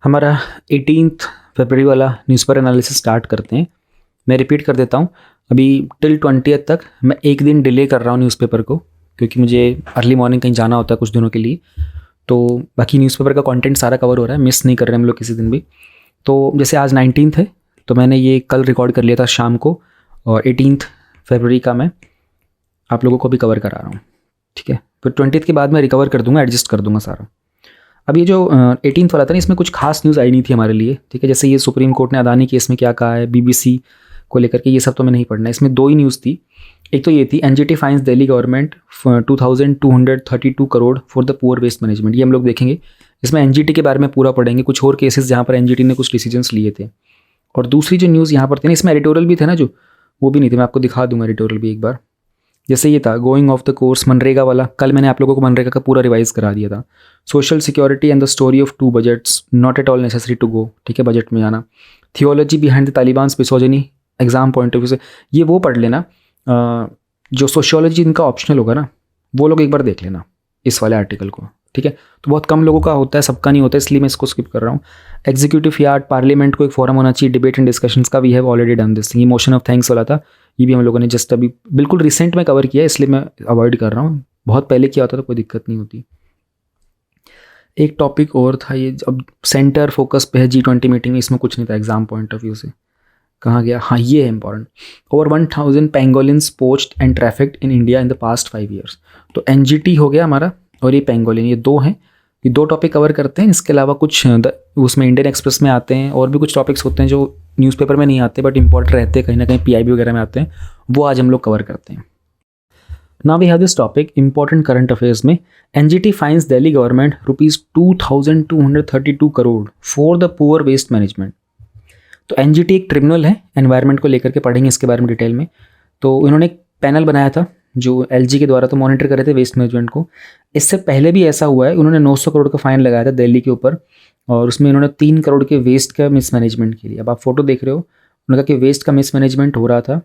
हमारा 18 फरवरी वाला newspaper analysis start करते हैं। मैं रिपीट कर देता हूँ, अभी टिल 20 तक मैं एक दिन डिले कर रहा हूँ न्यूज़पेपर को, क्योंकि मुझे अर्ली मॉर्निंग कहीं जाना होता है कुछ दिनों के लिए। तो बाकी न्यूज़पेपर का कंटेंट सारा कवर हो रहा है, मिस नहीं कर रहे हम लोग किसी दिन भी। तो जैसे आज 19 है तो मैंने ये कल रिकॉर्ड कर लिया था शाम को, और 18 फरवरी का मैं आप लोगों को भी कवर करा रहा हूँ, ठीक है। फिर 20 के बाद मैं रिकवर कर दूंगा, एडजस्ट कर दूंगा सारा। अब ये जो 18 वाला था ना, इसमें कुछ खास न्यूज़ आई नहीं थी हमारे लिए, ठीक है। जैसे ये सुप्रीम कोर्ट ने अदानी केस में क्या कहा है, बीबीसी को लेकर के, ये सब तो मैं नहीं पढ़ना है। इसमें दो ही न्यूज़ थी। एक तो ये थी, NGT fines Delhi government 2232 crore for the poor waste management. ये हम लोग देखेंगे, इसमें एनजीटी के बारे में पूरा पढ़ेंगे, कुछ और केसेस जहाँ पर एनजीटी ने कुछ डिसीजंस लिए थे। और दूसरी जो न्यूज़ यहाँ पर थी ना, इसमें एडिटोरियल भी थे ना, जो वो भी नहीं थे। मैं आपको दिखा दूंगा एडिटोरियल भी एक बार। जैसे ये था going of the course MNREGA वाला, कल मैंने आप लोगों को मनरेगा का पूरा रिवाइज करा दिया था। Social security and the story of two budgets, not at all necessary to go, ठीक है, बजट में आना। Theology behind the Taliban misogyny, exam point of view से ये वो पढ़ लेना। जो सोशियोलॉजी इनका ऑप्शनल होगा ना, वो लोग एक बार देख लेना इस वाले आर्टिकल को, ठीक है। तो बहुत कम लोगों का होता है, सबका नहीं होता है, इसलिए मैं इसको स्किप कर रहा हूँ। एग्जीक्यूटिव यार्ड, पार्लियामेंट को एक फोरम होना चाहिए डिबेट एंड डिस्कशंस का। We have already done this. ये मोशन ऑफ थैंक्स वाला था, ये भी हम लोगों ने जस्ट अभी बिल्कुल रिसेंट में कवर किया है, इसलिए मैं अवॉइड कर रहा हूँ। बहुत पहले किया होता तो कोई दिक्कत नहीं होती। एक टॉपिक और था, ये अब सेंटर फोकस पे है G20 मीटिंग में, इसमें कुछ नहीं था एग्जाम पॉइंट ऑफ व्यू से। कहाँ गया, हाँ ये है important. Over 1000 pangolins poached and trafficked in India in the past 5 years। तो एनजीटी हो गया हमारा, और ये पेंगोलिन, ये दो हैं। ये दो टॉपिक कवर करते हैं। इसके अलावा कुछ उसमें इंडियन एक्सप्रेस में आते हैं, और भी कुछ टॉपिक्स होते हैं जो न्यूज़पेपर में नहीं आते बट इंपॉर्टेंट रहते हैं, कहीं ना कहीं पीआईबी वगैरह में आते हैं, वो आज हम लोग कवर करते हैं। Now we have this topic important current affairs में। NGT fines Delhi government ₹2232 crore for the poor waste management. तो एनजीटी एक ट्रिब्यूनल है, एनवायरनमेंट को लेकर के, पढ़ेंगे इसके बारे में डिटेल में। तो इन्होंने एक पैनल बनाया था जो एलजी के द्वारा तो मॉनिटर कर रहे थे वेस्ट मैनेजमेंट को। इससे पहले भी ऐसा हुआ है, उन्होंने 900 करोड़ का फाइन लगाया था दिल्ली के ऊपर, और उसमें इन्होंने 3 करोड़ के वेस्ट का मिसमैनेजमेंट के लिए। अब आप फोटो देख रहे हो, उन्होंने कहा कि वेस्ट का मिसमैनेजमेंट हो रहा था,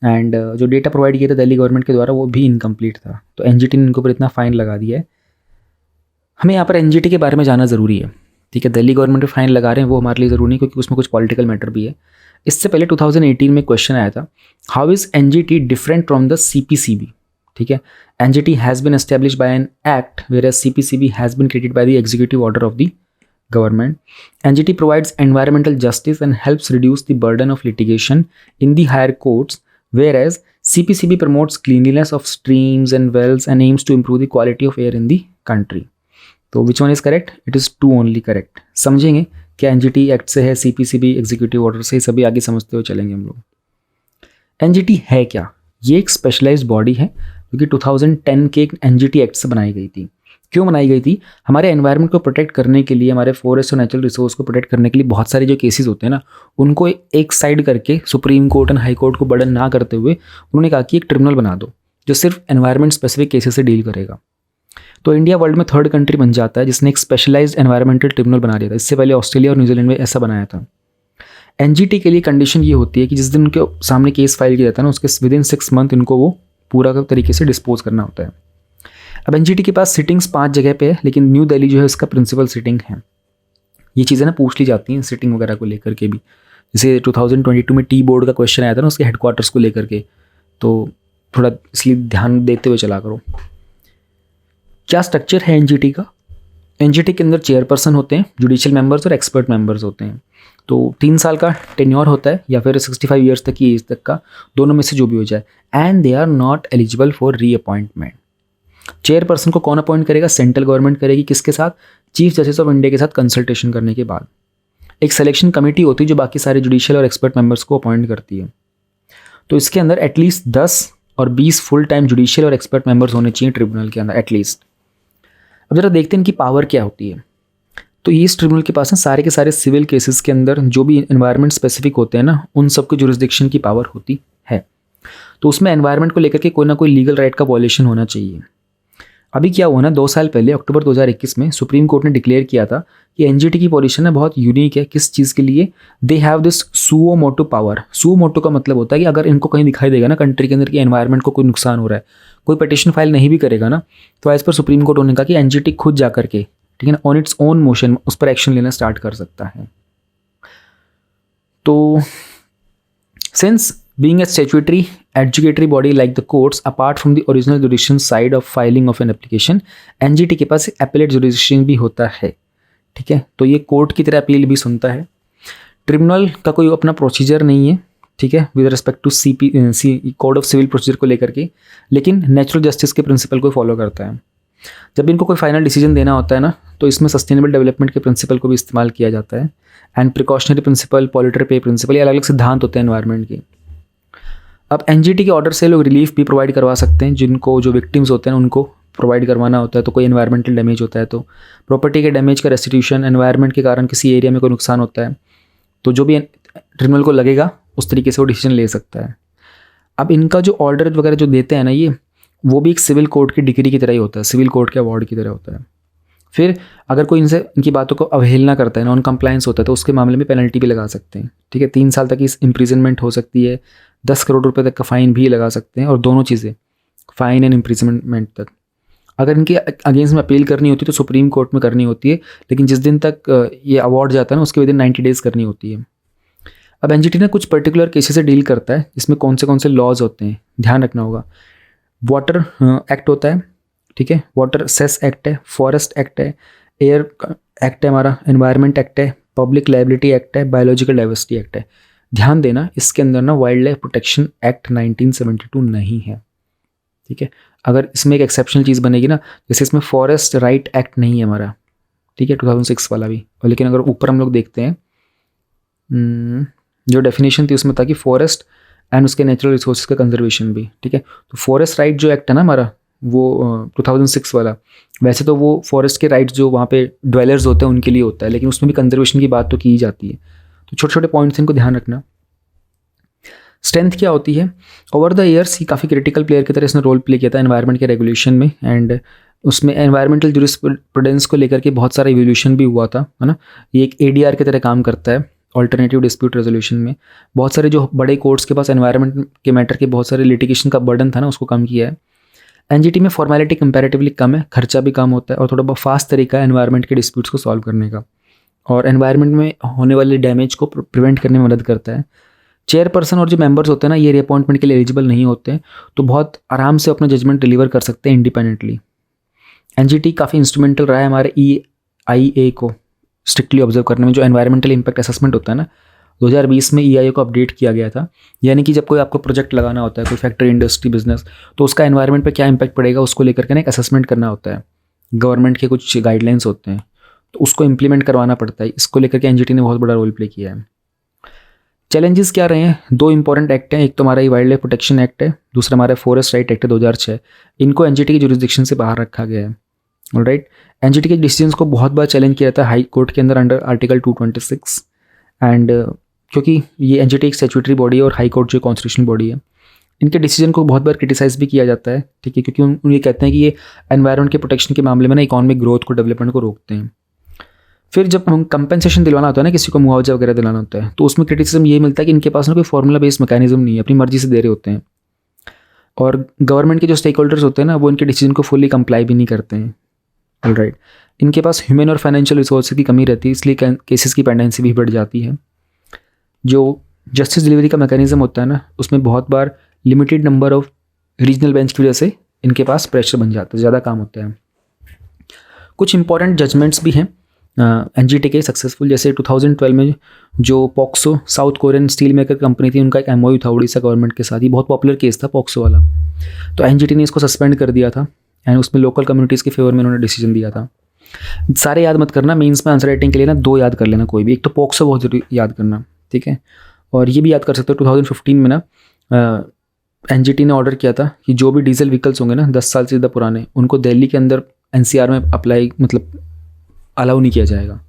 एंड जो डेटा प्रोवाइड किया था दिल्ली गवर्नमेंट के द्वारा वो भी इनकम्प्लीट था। तो एनजीटी ने इनके ऊपर इतना फाइन लगा दिया है। हमें यहाँ पर एनजीटी के बारे में जानना ज़रूरी है, ठीक है। दिल्ली गवर्नमेंट पे फाइन लगा रहे हैं वो हमारे लिए ज़रूरी नहीं, क्योंकि उसमें कुछ पॉलिटिकल मैटर भी है। इससे पहले 2018 में क्वेश्चन आया था, how is NGT different from the CPCB, ठीक है। NGT has been established by an act whereas CPCB has been created by the executive order of the government. NGT provides environmental justice and helps reduce the burden of litigation in the higher courts, whereas CPCB promotes cleanliness of streams and wells and aims to improve the quality of air in the country. तो which one is correct? It is 2 only correct. समझेंगे क्या NGT act से है, CPCB executive order से, सभी आगे समझते हुए चलेंगे हम लोग। NGT है क्या? ये एक स्पेशलाइज्ड बॉडी है जो कि 2010 के एक NGT एक्ट से बनाई गई थी। क्यों बनाई गई थी? हमारे एनवायरनमेंट को प्रोटेक्ट करने के लिए, हमारे फॉरेस्ट और नेचुरल रिसोर्स को प्रोटेक्ट करने के लिए बहुत सारे जो केसेस होते हैं ना, उनको एक साइड करके supreme court and high court को बर्डन ना करते हुए उन्होंने कहा कि एक ट्रिब्यूनल बना दो जो सिर्फ एनवायरनमेंट स्पेसिफिक केसेस से डील करेगा। तो इंडिया वर्ल्ड में 3rd कंट्री बन जाता है जिसने एक स्पेशलाइज्ड एनवायरमेंटल ट्रिब्यूनल बना दिया था। इससे पहले ऑस्ट्रेलिया और न्यूजीलैंड में ऐसा बनाया था। एनजीटी के लिए कंडीशन ये होती है कि जिस दिन उनके सामने केस फाइल किया जाता है ना, उसके विदिन 6 मंथ इनको वो पूरा तरीके से डिस्पोज करना होता है। अब एनजीटी के पास सिटिंग्स 5 जगह पे है, लेकिन न्यू दिल्ली जो है इसका प्रिंसिपल सिटिंग है। ये चीज़ें ना पूछ ली जाती हैं सिटिंग वगैरह को लेकर के भी। जैसे 2022 में टी बोर्ड का क्वेश्चन आया था ना, उसके हेडक्वार्टर्स को लेकर के, तो थोड़ा इसलिए ध्यान देते हुए चला करो। क्या स्ट्रक्चर है एनजीटी का? एनजीटी के अंदर चेयरपर्सन होते हैं, जुडिशियल मेंबर्स और एक्सपर्ट मेंबर्स होते हैं। तो 3 साल का टेन्योर होता है, या फिर 65 ईयर्स तक की एज तक का, दोनों में से जो भी हो जाए। And they are not eligible for reappointment. Chairperson को कौन अपॉइंट करेगा? सेंट्रल गवर्नमेंट करेगी। किसके साथ? चीफ जस्टिस ऑफ इंडिया के साथ कंसल्टेशन करने के बाद। एक सिलेक्शन कमेटी होती है जो बाकी सारे जुडिशियल और एक्सपर्ट मेंबर्स को अपॉइंट करती है। तो इसके अंदर एटलीस्ट 10 और 20 फुल टाइम जुडिशियल और एक्सपर्ट मेंबर्स होने चाहिए ट्रिब्यूनल के अंदर एटलीस्ट। अब जरा देखते हैं इनकी पावर क्या होती है। तो ये इस ट्रिब्यूनल के पास है सारे के सारे सिविल केसेस के अंदर जो भी एनवायरनमेंट स्पेसिफिक होते हैं ना, उन सबके जुरिस्डिक्शन की पावर होती है। तो उसमें एनवायरनमेंट को लेकर के कोई ना कोई लीगल राइट का वॉल्यूशन होना चाहिए। अभी क्या हुआ ना, 2 साल पहले अक्टूबर 2021 में सुप्रीम कोर्ट ने डिक्लेयर किया था कि एनजीटी की पोजीशन है बहुत यूनिक है। किस चीज़ के लिए? They have this suo motu power. Suo motu का मतलब होता है कि अगर इनको कहीं दिखाई देगा ना कंट्री के अंदर कि एनवायरनमेंट को कोई नुकसान हो रहा है, कोई पटिशन फाइल नहीं भी करेगा ना, तो एज पर सुप्रीम कोर्ट ने कहा कि एनजीटी खुद जा करके ठीक है ना, ऑन इट्स ओन मोशन उस पर एक्शन लेना स्टार्ट कर सकता है। तो since being a statutory adjudicatory body like the courts, apart from the original jurisdiction side of filing of an application, NGT के पास appellate jurisdiction भी होता है, ठीक है। तो ये कोर्ट की तरह अपील भी सुनता है। ट्रिब्यूनल का कोई अपना प्रोसीजर नहीं है, ठीक है, with respect to code of civil procedure को लेकर के, लेकिन नेचुरल जस्टिस के प्रिंसिपल को फॉलो करता है। जब इनको कोई फाइनल डिसीजन देना होता है ना, तो इसमें सस्टेनेबल डेवलपमेंट के प्रिंसिपल को भी इस्तेमाल किया जाता है, एंड प्रिकॉशनरी प्रिंसिपल, पॉलिटरी पे प्रिंसिपल, ये अलग अलग सिद्धांत होते हैं एनवायरनमेंट के। अब एनजीटी के ऑर्डर से लोग रिलीफ भी प्रोवाइड करवा सकते हैं, जिनको जो विक्टिम्स होते हैं उनको प्रोवाइड करवाना होता है। तो कोई एनवायरमेंटल डैमेज होता है तो प्रॉपर्टी के डैमेज का रेस्टिट्यूशन, एनवायरनमेंट के कारण किसी एरिया में कोई नुकसान होता है तो जो भी ट्रिब्यूनल को लगेगा उस तरीके से वो डिसीजन ले सकता है। अब इनका जो ऑर्डर वगैरह जो देते हैं ना, ये वो भी एक सिविल कोर्ट की डिग्री की तरह ही होता है, सिविल कोर्ट के अवार्ड की तरह होता है। फिर अगर कोई इनकी बातों को अवहेलना करता है, नॉन कंप्लायंस होता है, तो उसके मामले में पेनल्टी भी लगा सकते हैं, ठीक है। 3 साल तक की इम्प्रिजनमेंट हो सकती है, 10 करोड़ रुपए तक का फ़ाइन भी लगा सकते हैं, और दोनों चीज़ें, फ़ाइन एंड इम्प्रिजनमेंट तक। अगर इनके अगेंस्ट में अपील करनी होती है तो सुप्रीम कोर्ट में करनी होती है, लेकिन जिस दिन तक ये अवार्ड जाता है ना उसके विदिन 90 डेज़ करनी होती है। अब एनजीटी ने कुछ पर्टिकुलर केसेस से डील करता है, इसमें कौन से लॉज होते हैं ध्यान रखना होगा। वाटर एक्ट होता है, ठीक है, वाटर सेस एक्ट है, फॉरेस्ट एक्ट है, एयर एक्ट है हमारा, एनवायरनमेंट एक्ट है, पब्लिक लाइबिलिटी एक्ट है, बायोलॉजिकल डाइवर्सिटी एक्ट है। ध्यान देना इसके अंदर ना वाइल्ड लाइफ प्रोटेक्शन एक्ट 1972 नहीं है, ठीक है। अगर इसमें एक एक्सेप्शनल चीज़ बनेगी ना, जैसे इसमें फॉरेस्ट राइट एक्ट नहीं है हमारा, ठीक है, 2006 वाला भी। और लेकिन अगर ऊपर हम लोग देखते हैं जो डेफिनेशन थी उसमें था कि फॉरेस्ट एंड उसके नेचुरल रिसोर्सेज का कंजर्वेशन भी, ठीक है। तो फॉरेस्ट राइट जो एक्ट है ना हमारा, वो 2006 वाला, वैसे तो वो फॉरेस्ट के राइट्स जो वहाँ पे ड्वेलर्स होते हैं उनके लिए होता है, लेकिन उसमें भी कंजर्वेशन की बात तो की जाती है। तो छोटे छोटे पॉइंट्स इनको ध्यान रखना। स्ट्रेंथ क्या होती है, ओवर द ईयर्स ही काफ़ी क्रिटिकल प्लेयर की तरह इसने रोल प्ले किया था एनवायरनमेंट के रेगुलेशन में, एंड उसमें एनवायरमेंटल जूरिस्प्रूडेंस को लेकर के बहुत सारा इवोल्यूशन भी हुआ था, है ना। ये एक एडीआर की तरह काम करता है, ऑल्टरनेटिव डिस्प्यूट रेजोल्यूशन में। बहुत सारे जो बड़े कोर्ट्स के पास एनवायरनमेंट के मैटर के बहुत सारे लिटिगेशन का बर्डन था ना, उसको कम किया है। एनजीटी में फॉर्मेलिटी कंपैरेटिवली कम है, खर्चा भी कम होता है, और थोड़ा बहुत फास्ट तरीका है एनवायरनमेंट के डिस्प्यूट्स को सॉल्व करने का, और एनवायरनमेंट में होने वाले डैमेज को प्रिवेंट करने में मदद करता है। चेयरपर्सन और जो मेंबर्स होते हैं ना, ये रीअपॉइंटमेंट के लिए एलिजिबल नहीं होते हैं, तो बहुत आराम से अपना जजमेंट डिलीवर कर सकते हैं इंडिपेंडेंटली। एनजीटी काफ़ी इंस्ट्रूमेंटल रहा है हमारे EIA को स्ट्रिक्टली ऑब्जर्व करने में। जो एनवायरमेंटल इम्पैक्ट असेसमेंट होता है ना, 2020 में EIA को अपडेट किया गया था, यानी कि जब कोई आपको प्रोजेक्ट लगाना होता है, कोई फैक्ट्री, इंडस्ट्री, बिजनेस, तो उसका एनवायरनमेंट पे क्या इंपैक्ट पड़ेगा उसको लेकर के ना एक असेसमेंट करना होता है। गवर्नमेंट के कुछ गाइडलाइंस होते हैं, तो उसको इम्प्लीमेंट करवाना पड़ता है। इसको लेकर के एनजीटी ने बहुत बड़ा रोल प्ले किया है। चैलेंजेस क्या रहे हैं, 2 इंपॉर्टेंट एक्ट हैं, एक तो हमारा वाइल्ड लाइफ प्रोटेक्शन एक्ट है, दूसरा हमारा फॉरेस्ट राइट एक्ट है 2006। इनको एनजीटी की जुरिस्डिक्शन से बाहर रखा गया है, ऑलराइट। एनजीटी के डिसीजंस को बहुत बार चैलेंज किया जाता है हाई कोर्ट के अंदर अंडर आर्टिकल 226, एंड क्योंकि ये एनजीटी एक स्टैट्यूटरी बॉडी है और हाई कोर्ट जो कॉन्स्टिट्यूशनल बॉडी है, इनके डिसीजन को बहुत बार क्रिटिसाइज भी किया जाता है, ठीक है, क्योंकि उन ये कहते हैं कि ये एनवायरनमेंट के प्रोटेक्शन के मामले में ना इकोनॉमिक ग्रोथ को, डेवलपमेंट को रोकते हैं। फिर जब हम कंपेंसेशन दिलवाना होता है ना, किसी को मुआवजा वगैरह दिलाना होता है, तो उसमें क्रिटिसिज्म ये मिलता है कि इनके पास ना कोई फॉर्मूला बेस्ड मैकेनिज्म नहीं है, अपनी मर्जी से दे रहे होते हैं, और गवर्नमेंट के जो स्टेक होल्डर्स होते हैं ना, वो इनके डिसीजन को फुल्ली कंप्लाई भी नहीं करते हैं, ऑलराइट। इनके पास ह्यूमन और फाइनेंशियल रिसोर्सेज की कमी रहती है, इसलिए केसेस की पेंडेंसी भी बढ़ जाती है। जो जस्टिस डिलीवरी का मैकेनिज्म होता है ना, उसमें बहुत बार limited number of regional bench की वजह से इनके पास प्रेशर बन जाता है, ज़्यादा काम होता है। कुछ इंपॉर्टेंट जजमेंट्स भी हैं एनजीटी के सक्सेसफुल, जैसे 2012 में जो POCSO south Korean steel maker company थी, उनका एक MOU था उड़ीसा गवर्नमेंट के साथ। ही बहुत पॉपुलर केस था पॉक्सो वाला, तो एनजीटी ने इसको सस्पेंड कर दिया था, एंड उसमें लोकल कम्युनिटीज़ के फेवर में उन्होंने डिसीजन दिया था। सारे याद मत करना, मेंस में आंसर राइटिंग के लिए ना 2 याद कर लेना कोई भी, एक तो पॉक्सो बहुत जरूरी याद करना, ठीक है। और ये भी याद कर सकते हो 2015 में ना एनजीटी ने ऑर्डर किया था कि जो भी डीजल व्हीकल्स होंगे ना 10 साल से ज़्यादा पुराने, उनको दिल्ली के अंदर NCR में अप्लाई मतलब अलाउ नहीं किया जाएगा।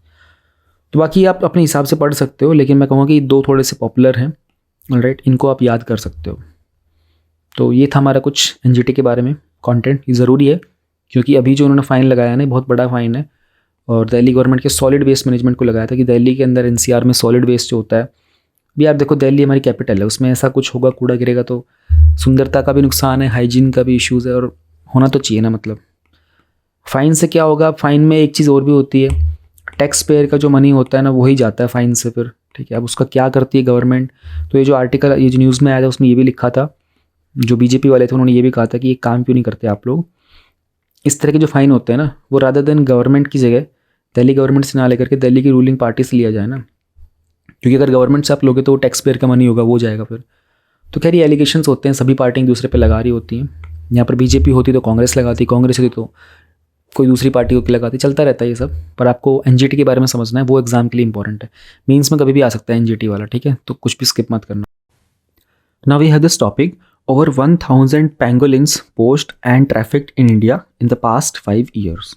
तो बाकी आप अपने हिसाब से पढ़ सकते हो, लेकिन मैं कहूँगा कि 2 थोड़े से पॉपुलर हैं, ऑलराइट, इनको आप याद कर सकते हो। तो ये था हमारा कुछ एनजीटी के बारे में कंटेंट। ये ज़रूरी है क्योंकि अभी जो उन्होंने फ़ाइन लगाया है ना, बहुत बड़ा फ़ाइन है, और दिल्ली गवर्नमेंट के सॉलिड वेस्ट मैनेजमेंट को लगाया था कि दिल्ली के अंदर NCR में सॉलिड वेस्ट जो होता है, भी आप देखो दिल्ली हमारी कैपिटल है, उसमें ऐसा कुछ होगा, कूड़ा गिरेगा तो सुंदरता का भी नुकसान है, हाइजीन का भी इश्यूज़ है, और होना तो चाहिए ना, मतलब फ़ाइन से क्या होगा, फ़ाइन में एक चीज़ और भी होती है, टैक्स पेयर का जो मनी होता है ना वही जाता है फ़ाइन से फिर, ठीक है। अब उसका क्या करती है गवर्नमेंट, तो ये जो आर्टिकल, ये जो न्यूज़ में आया था उसमें ये भी लिखा था, जो बीजेपी वाले थे उन्होंने ये भी कहा था कि ये काम क्यों नहीं करते आप लोग, इस तरह के जो फ़ाइन होते हैं ना वो रादर देन गवर्नमेंट की जगह दिल्ली गवर्नमेंट से ना लेकर के दिल्ली की रूलिंग पार्टी से लिया जाए ना, क्योंकि अगर गवर्नमेंट से आप लोगे तो टैक्स पेयर का मनी होगा वो जाएगा फिर। तो खैर ये एलिगेशंस होते हैं, सभी पार्टी एक दूसरे पे लगा रही होती हैं। यहाँ पर बीजेपी होती तो कांग्रेस लगाती, कांग्रेस होती तो कोई दूसरी पार्टी को लगाती, चलता रहता है ये सब। पर आपको एनजीटी के बारे में समझना है, वो एग्जाम के लिए इंपॉर्टेंट है, मेंस में कभी भी आ सकता है एनजीटी वाला, ठीक है, तो कुछ भी स्किप मत करना। Now we have this topic, over 1000 pangolins poached and trafficked in India in the past 5 years।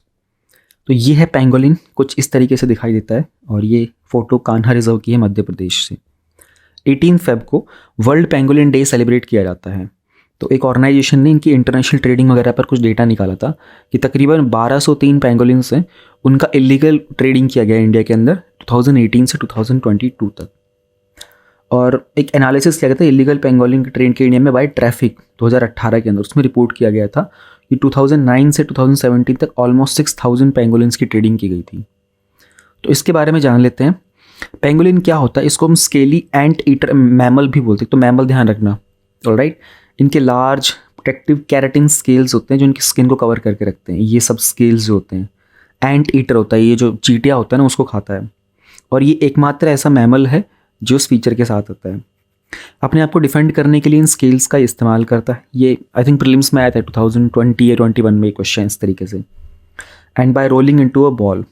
तो ये है पेंगोलिन, कुछ इस तरीके से दिखाई देता है, और ये फ़ोटो कान्हा रिजर्व की है मध्य प्रदेश से। 18 फ़रवरी को वर्ल्ड पेंगोलिन डे सेलिब्रेट किया जाता है। तो एक ऑर्गेनाइजेशन ने इनकी इंटरनेशनल ट्रेडिंग वगैरह पर कुछ डेटा निकाला था कि तकरीबन 1203 पेंगोलिन्स हैं, उनका इलीगल ट्रेडिंग किया गया इंडिया के अंदर 2018 से 2022 तक। और एक एनालिसिस किया गया था इलीगल पेंगोलिन की ट्रेड के इंडिया में बाय ट्रैफिक 2018 के अंदर, उसमें रिपोर्ट किया गया था कि 2009 से 2017 तक ऑलमोस्ट 6000 पेंगोलिन्स की ट्रेडिंग की गई थी। तो इसके बारे में जान लेते हैं। पेंगोलिन क्या होता है, इसको हम स्केली एंट ईटर मैमल भी बोलते हैं, तो मैमल ध्यान रखना, ऑलराइट। इनके लार्ज प्रोटेक्टिव कैरेटिन स्केल्स होते हैं जो इनकी स्किन को कवर करके रखते हैं, ये सब स्केल्स जो होते हैं। एंट ईटर होता है, ये जो चींटिया होता है ना उसको खाता है, और ये एकमात्र ऐसा मैमल है जो इस फीचर के साथ होता है। अपने आप को डिफेंड करने के लिए इन स्केल्स का इस्तेमाल करता है। ये आई थिंक प्रीलिम्स में आया था 2020 या 21 में क्वेश्चन इस तरीके से। And by rolling into a ball.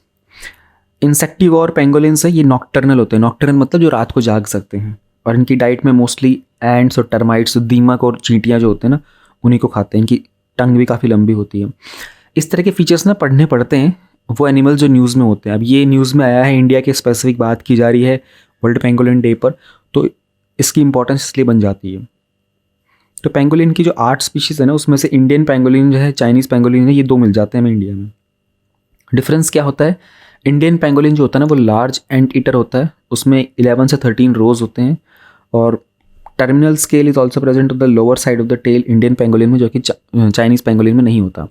Insectivore pangolins है, ये नॉक्टर्नल होते हैं, नॉक्टर्नल मतलब जो रात को जाग सकते हैं, और इनकी डाइट में मोस्टली एंड्स और टर्माइट्स, दीमक और चींटियाँ जो होते हैं ना उन्हीं को खाते हैं। इनकी टंग भी काफ़ी लंबी होती है। इस तरह के फीचर्स ना पढ़ने पड़ते हैं वो एनिमल जो न्यूज़ में होते हैं। अब ये न्यूज़ में आया है, इंडिया के स्पेसिफिक बात की जा रही है वर्ल्ड पेंगोलिन डे पर, तो इसकी इंपॉर्टेंस इसलिए बन जाती है। तो पेंगोलिन की जो 8 स्पीशीज़ है ना उसमें से इंडियन पेंगोलिन जो है, चाइनीज़ पेंगोलिन है, ये 2 मिल जाते हैं हमें इंडिया में। डिफरेंस क्या होता है, इंडियन पेंगोलिन जो होता है ना वो लार्ज एंट ईटर होता है, उसमें 11 से 13 रोज होते हैं, और terminal scale is also present on the lower side of the tail Indian pangolin में, जो कि चाइनीज़ पेंगोलिन में नहीं होता।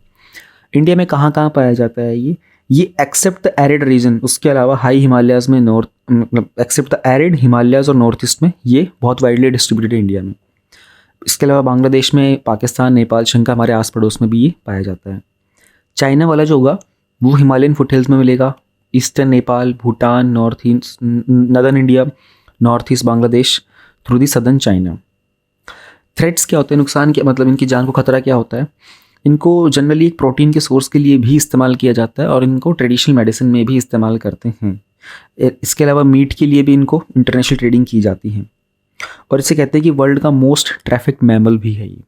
इंडिया में कहाँ कहाँ पाया जाता है ये एक्सेप्ट द एरिड रीजन, उसके अलावा हाई हिमालयाज़ में, नॉर्थ मतलब एक्सेप्ट द एरिड हिमालयाज़ और नॉर्थ ईस्ट में ये बहुत वाइडली डिस्ट्रीब्यूटेड है इंडिया में। इसके अलावा बांग्लादेश में, पाकिस्तान, नेपाल, श्रीलंका, हमारे आस पड़ोस में भी ये पाया जाता है। चाइना वाला जो होगा वो हिमालयन फुटहिल्स में मिलेगा, eastern Nepal, Bhutan, north east northern India, north east Bangladesh, through the southern China. Threats क्या होते हैं, नुकसान क्या, मतलब इनकी जान को खतरा क्या होता है। इनको जनरली एक प्रोटीन के सोर्स के लिए भी इस्तेमाल किया जाता है, और इनको ट्रेडिशनल मेडिसिन में भी इस्तेमाल करते हैं। इसके अलावा मीट के लिए भी इनको इंटरनेशनल ट्रेडिंग की जाती है, और इसे कहते हैं कि वर्ल्ड का मोस्ट ट्रैफिक मैमल भी है ये।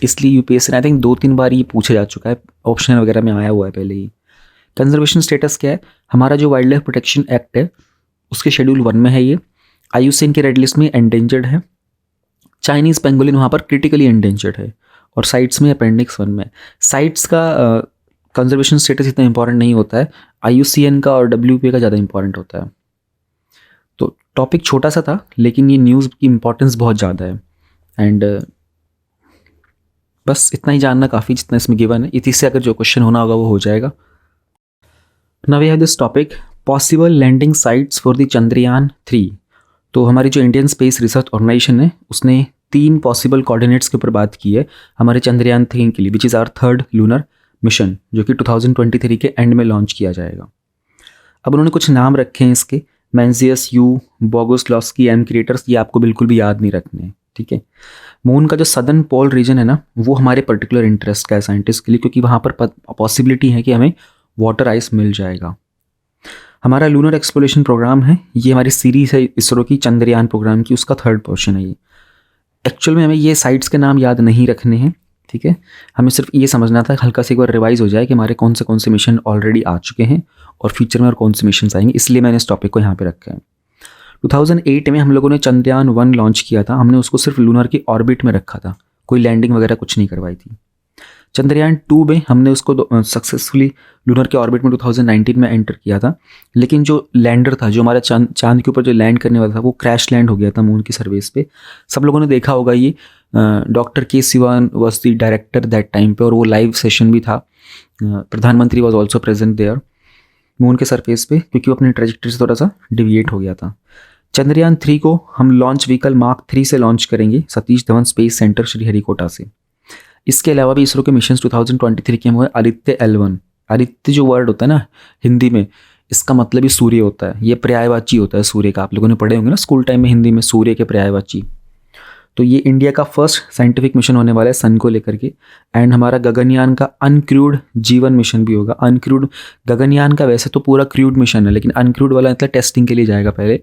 इसलिए यूपीएससी ने आई थिंक 2-3 बार ये पूछा जा चुका है, ऑप्शन वगैरह में आया हुआ है पहले ही। कंजर्वेशन स्टेटस क्या है, हमारा जो वाइल्ड लाइफ प्रोटेक्शन एक्ट है उसके शेड्यूल 1 में है ये। IUCN के रेड लिस्ट में एंडेंजर्ड है। चाइनीज़ पेंगोलिन वहाँ पर क्रिटिकली एंडेंजर्ड है, और साइट्स में अपेंडिक्स 1 में। साइट्स का कंजर्वेशन स्टेटस इतना इंपॉर्टेंट नहीं होता है, IUCN का और WPA का ज़्यादा इंपॉर्टेंट होता है। तो टॉपिक छोटा सा था, लेकिन ये न्यूज़ की इंपॉर्टेंस बहुत ज़्यादा है। एंड बस इतना ही जानना काफ़ी जितना इसमें गिवन है, इसी से अगर जो क्वेश्चन होना होगा वो हो जाएगा। Now we have this topic, possible landing sites for the Chandrayaan 3। तो हमारी जो इंडियन स्पेस रिसर्च ऑर्गेनाइजेशन है उसने 3 पॉसिबल कोऑर्डिनेट्स के ऊपर बात की है हमारे चंद्रयान 3 के लिए, which is our 3rd lunar mission, जो कि 2023 के एंड में लॉन्च किया जाएगा। अब उन्होंने कुछ नाम रखे हैं इसके, मेंजियस, यू, बोगोस्लॉव्स्की, एम क्रिएटर्स, ये आपको बिल्कुल भी याद नहीं रखने हैं, ठीक है। मून का जो सदर्न पोल रीजन है ना वो हमारे पर्टिकुलर इंटरेस्ट का है साइंटिस्ट के लिए, क्योंकि वहाँ पर पॉसिबिलिटी है कि हमें वाटर आइस मिल जाएगा। हमारा लूनर एक्सप्लोरेशन प्रोग्राम है, ये हमारी सीरीज है इसरो की चंद्रयान प्रोग्राम की, उसका 3rd पोर्शन है ये। एक्चुअल में हमें ये साइट्स के नाम याद नहीं रखने हैं, ठीक है, हमें सिर्फ ये समझना था, हल्का से एक बार रिवाइज हो जाए कि हमारे कौन से मिशन ऑलरेडी आ चुके हैं और फ्यूचर में और कौन से मिशन आएंगे, इसलिए मैंने इस टॉपिक को यहाँ पे रखा है। 2008 में हम लोगों ने चंद्रयान 1 लॉन्च किया था, हमने उसको सिर्फ लूनर की ऑर्बिट में रखा था, कोई लैंडिंग वगैरह कुछ नहीं करवाई थी। चंद्रयान 2 में हमने उसको सक्सेसफुली लूनर के ऑर्बिट में 2019 में एंटर किया था, लेकिन जो लैंडर था, जो हमारा चांद के ऊपर जो लैंड करने वाला था, वो क्रैश लैंड हो गया था मून की सर्विस पे। सब लोगों ने देखा होगा ये, doctor K Sivan was the director that time पे, और वो लाइव सेशन भी था, प्रधानमंत्री was also present there moon के सरफेस पे, क्योंकि वो अपनी ट्रेजेक्टरी से थोड़ा सा डिविएट हो गया था। चंद्रयान 3 को हम लॉन्च व्हीकल मार्क 3 से लॉन्च करेंगे सतीश धवन स्पेस सेंटर श्रीहरिकोटा से। इसके अलावा भी इसरो के मिशन 2023 के हुए आदित्य L1। आदित्य जो वर्ड होता है ना हिंदी में, इसका मतलब ही सूर्य होता है, ये पर्यायवाची होता है सूर्य का। आप लोगों ने पढ़े होंगे ना स्कूल टाइम में हिंदी में, सूर्य के पर्यायवाची। तो ये इंडिया का फर्स्ट साइंटिफिक मिशन होने वाला है सन को लेकर के। एंड हमारा गगनयान का अनक्रूड जीवन मिशन भी होगा। अनक्रूड गगनयान का वैसे तो पूरा क्रूड मिशन है, लेकिन अनक्रूड वाला मतलब टेस्टिंग के लिए जाएगा पहले।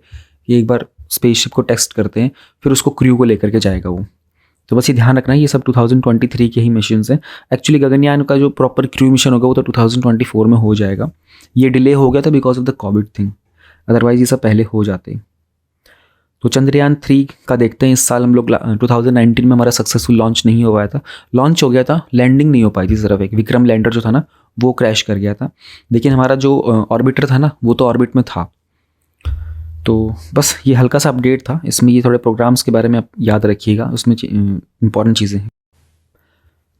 ये एक बार स्पेसशिप को टेस्ट करते हैं, फिर उसको क्रू को लेकर के जाएगा वो। तो बस ये ध्यान रखना है, ये सब 2023 के ही मिशन हैं। एक्चुअली गगनयान का जो प्रॉपर क्रू मिशन होगा वो तो 2024 में हो जाएगा। ये डिले हो गया था because of the Covid thing, otherwise ये सब पहले हो जाते। तो चंद्रयान 3 का देखते हैं इस साल हम लोग 2019 में हमारा सक्सेसफुल लॉन्च नहीं हो पाया था। लॉन्च हो गया था, लैंडिंग नहीं हो पाई थी सिर्फ। एक विक्रम लैंडर जो था ना वो क्रैश कर गया था, लेकिन हमारा जो ऑर्बिटर था ना वो तो ऑर्बिट में था। तो बस ये हल्का सा अपडेट था, इसमें ये थोड़े प्रोग्राम्स के बारे में आप याद रखिएगा, उसमें इंपॉर्टेंट चीज़ें हैं।